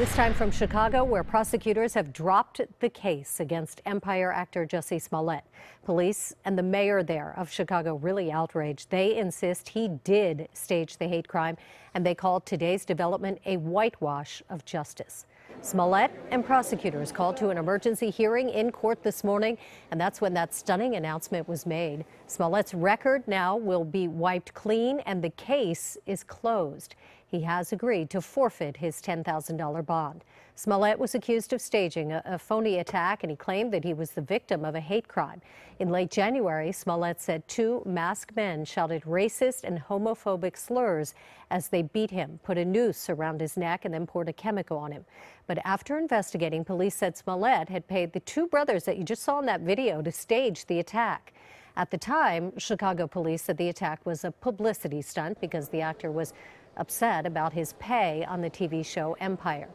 This time from Chicago, where prosecutors have dropped the case against Empire actor Jussie Smollett. Police and the mayor there of Chicago really outraged. They insist he did stage the hate crime, and they called today's development a whitewash of justice. Smollett and prosecutors called to an emergency hearing in court this morning, and that's when that stunning announcement was made. Smollett's record now will be wiped clean, and the case is closed. He has agreed to forfeit his $10,000 bond. Smollett was accused of staging a phony attack, and he claimed that he was the victim of a hate crime. In late January, Smollett said two masked men shouted racist and homophobic slurs as they beat him, put a noose around his neck, and then poured a chemical on him. But after investigating, police said Smollett had paid the two brothers that you just saw in that video to stage the attack. At the time, Chicago police said the attack was a publicity stunt because the actor was upset about his pay on the TV show Empire.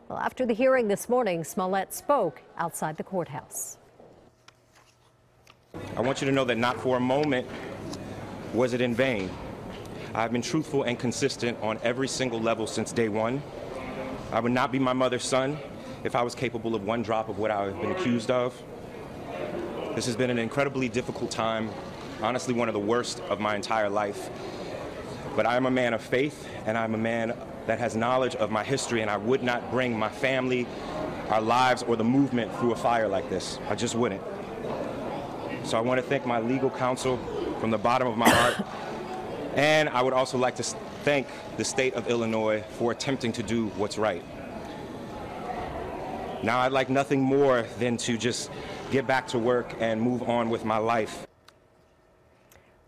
Well, after the hearing this morning, Smollett spoke outside the courthouse. I want you to know that not for a moment was it in vain. I've been truthful and consistent on every single level since day one. I would not be my mother's son if I was capable of one drop of what I have been accused of. This has been an incredibly difficult time, honestly one of the worst of my entire life. But I am a man of faith, and I'm a man that has knowledge of my history, and I would not bring my family, our lives, or the movement through a fire like this. I just wouldn't. So I want to thank my legal counsel from the bottom of my heart. And I would also like to thank the state of Illinois for attempting to do what's right. Now I'd like nothing more than to just get back to work and move on with my life.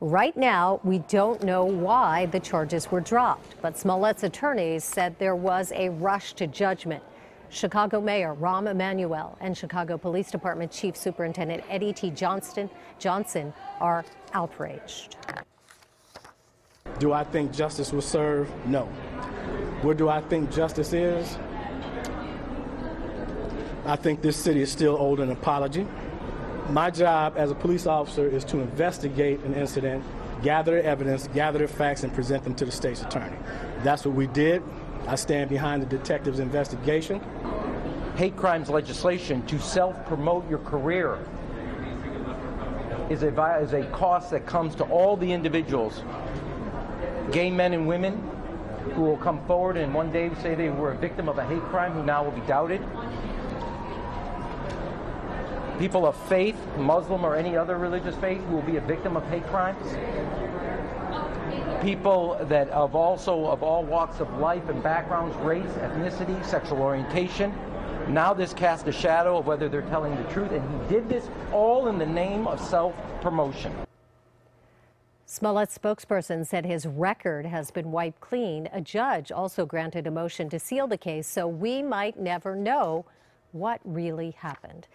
Right now, we don't know why the charges were dropped, but Smollett's attorneys said there was a rush to judgment. Chicago Mayor Rahm Emanuel and Chicago Police Department Chief Superintendent Eddie T. Johnson are outraged. Do I think justice was served? No. Where do I think justice is? I think this city is still owed an apology. My job as a police officer is to investigate an incident, gather evidence, gather the facts, and present them to the state's attorney. That's what we did. I stand behind the detective's investigation. Hate crimes legislation to self-promote your career is a cost that comes to all the individuals, gay men and women who will come forward and one day say they were a victim of a hate crime who now will be doubted. People of faith, Muslim or any other religious faith, who will be a victim of hate crimes. People that of all walks of life and backgrounds, race, ethnicity, sexual orientation. Now this casts a shadow of whether they're telling the truth, and he did this all in the name of self-promotion. Smollett's spokesperson said his record has been wiped clean. A judge also granted a motion to seal the case, so we might never know what really happened.